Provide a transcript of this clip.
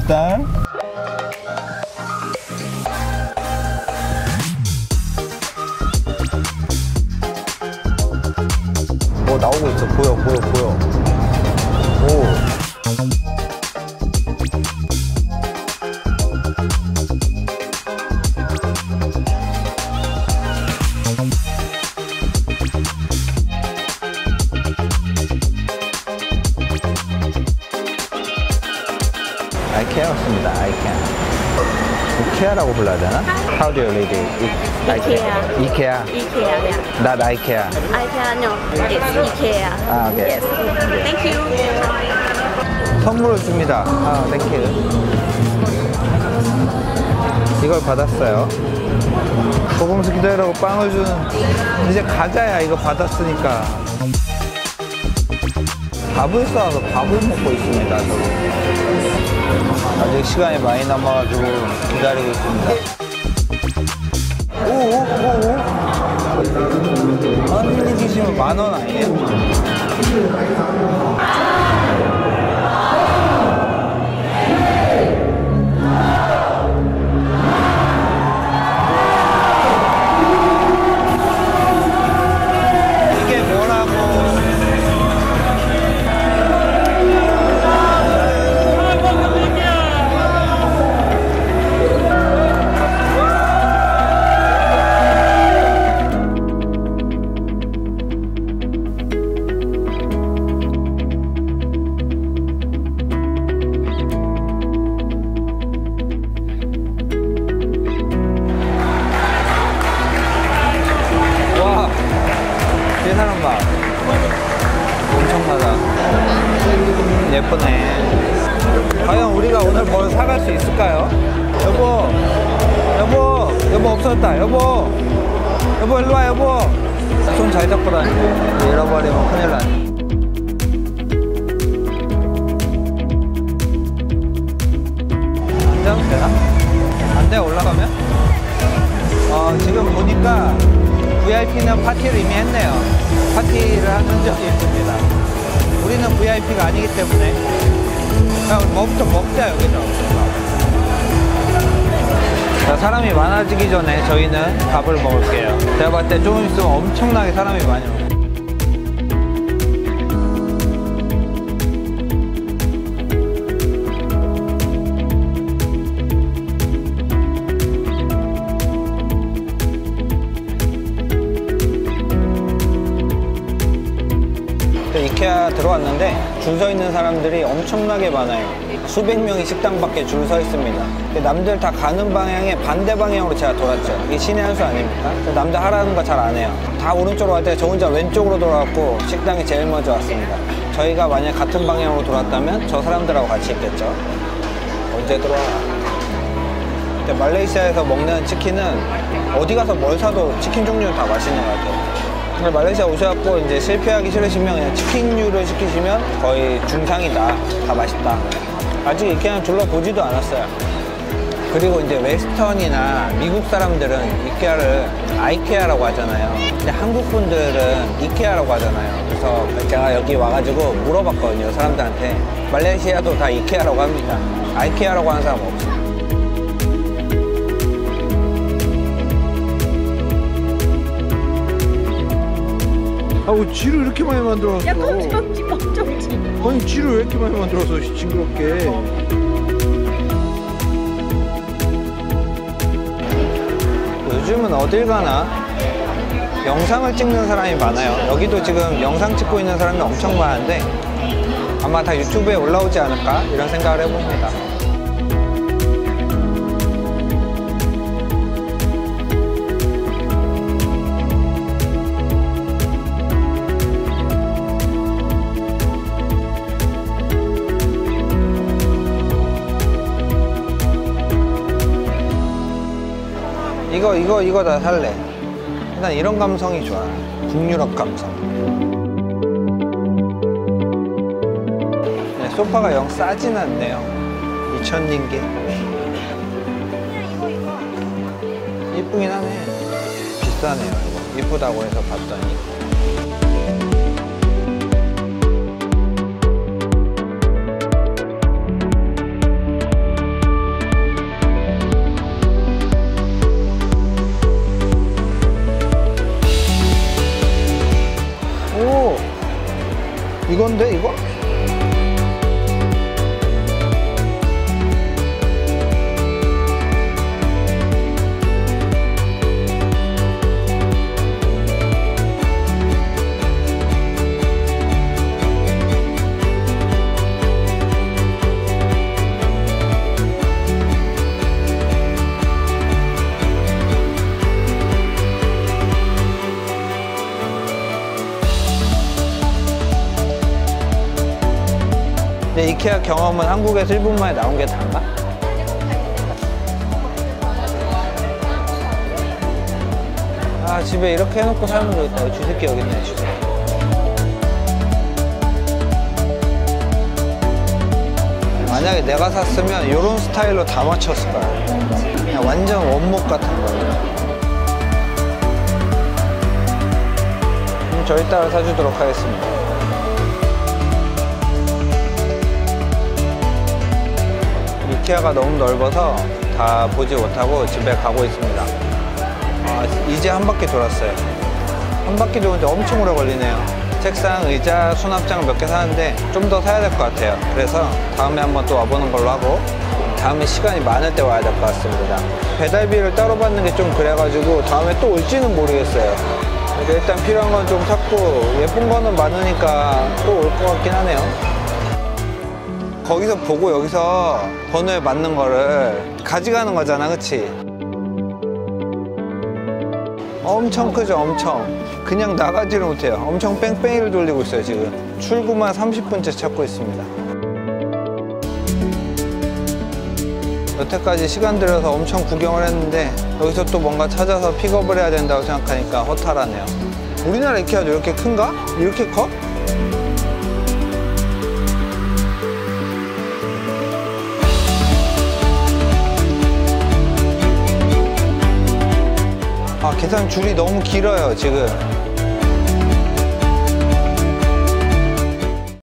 일단. 뭐 나오고 있어. 보여. 오. 아이케아 왔습니다. 이케아라고 불러야 되나? How do you read it? IKEA. IKEA. Not IKEA. IKEA, no. It's IKEA. 아, 오케이. Yes. Thank you. 선물을 줍니다. 아, 땡큐. 이걸 받았어요. 보검수 기다리라고 빵을 주는. 이제 가자야. 이거 받았으니까. 밥을 싸와서 밥을 먹고 있습니다. 아직 시간이 많이 남아가지고 기다리고 있습니다. 오. 한 드시면 10,000원 아니에요? 사람 봐. 엄청나다. 예쁘네. 과연 우리가 오늘 뭘 사갈 수 있을까요? 여보 없어졌다. 여보 일로 와. 여보 손 잘 잡고 다니. 잃어버리면 큰일 나네. 안 되나? 안 돼, 올라가면? 지금 보니까 VIP는 파티를 이미 했네요. 파티를 한 흔적이 있습니다. 우리는 VIP가 아니기 때문에 그냥 뭐부터 먹자. 여기서. 자, 사람이 많아지기 전에 저희는 밥을 먹을게요. 제가 봤을 때 조금 있으면 엄청나게 사람이 많이 오고. 이케아 들어왔는데 줄 서 있는 사람들이 엄청나게 많아요. 수백 명이 식당 밖에 줄 서 있습니다. 남들 다 가는 방향에 반대 방향으로 제가 돌았죠. 이게 신의 한 수 아닙니까? 남들 하라는 거 잘 안 해요. 다 오른쪽으로 갈 때 저 혼자 왼쪽으로 돌아왔고 식당이 제일 먼저 왔습니다. 저희가 만약 같은 방향으로 돌았다면 저 사람들하고 같이 있겠죠. 언제 들어와? 근데 말레이시아에서 먹는 치킨은 어디 가서 뭘 사도 치킨 종류는 다 맛있는 것 같아요. 근데 말레이시아 오셔갖고 이제 실패하기 싫으시면 그냥 치킨류를 시키시면 거의 중상이다. 다 맛있다. 아직 이케아는 둘러보지도 않았어요. 그리고 이제 웨스턴이나 미국 사람들은 이케아를 아이케아라고 하잖아요. 근데 한국 분들은 이케아라고 하잖아요. 그래서 제가 여기 와가지고 물어봤거든요, 사람들한테. 말레이시아도 다 이케아라고 합니다. 아이케아라고 하는 사람 없어요. 아, 쥐를 이렇게 많이 만들어놨어. 야, 뻥정지. 아니, 쥐를 왜 이렇게 많이 만들어서 징그럽게. 요즘은 어딜 가나 영상을 찍는 사람이 많아요. 여기도 지금 영상 찍고 있는 사람이 엄청 많은데 아마 다 유튜브에 올라오지 않을까 이런 생각을 해봅니다. 이거 다 살래. 일단 이런 감성이 좋아. 북유럽 감성. 네, 소파가 영 싸진 않네요. 2,000링기. 이쁘긴 하네. 비싸네요. 이거 이쁘다고 해서 봤더니. 이건데 이거? 근데 이케아 경험은 한국에서 1분 만에 나온 게 다인가? 아, 집에 이렇게 해놓고 살면 되겠다. 주새끼 여기 있네, 주새끼. 만약에 내가 샀으면 이런 스타일로 다 맞췄을 거야. 그냥 완전 원목 같은 거예요. 그럼 저희 따라 사주도록 하겠습니다. 이케아가 너무 넓어서 다 보지 못하고 집에 가고 있습니다. 아, 이제 한 바퀴 돌았어요. 한 바퀴 도는데 엄청 오래 걸리네요. 책상, 의자, 수납장 몇 개 사는데 좀 더 사야 될 것 같아요. 그래서 다음에 한번 또 와보는 걸로 하고 다음에 시간이 많을 때 와야 될 것 같습니다. 배달비를 따로 받는 게 좀 그래가지고 다음에 또 올지는 모르겠어요. 일단 필요한 건 좀 샀고 예쁜 거는 많으니까 또 올 것 같긴 하네요. 거기서 보고 여기서 번호에 맞는 거를 가져가는 거잖아, 그치? 엄청 크죠, 엄청. 그냥 나가지를 못해요. 엄청 뺑뺑이를 돌리고 있어요, 지금. 출구만 30분째 찾고 있습니다. 여태까지 시간 들여서 엄청 구경을 했는데 여기서 또 뭔가 찾아서 픽업을 해야 된다고 생각하니까 허탈하네요. 우리나라 이케아도 이렇게 큰가? 이렇게 커? 아, 계산 줄이 너무 길어요, 지금.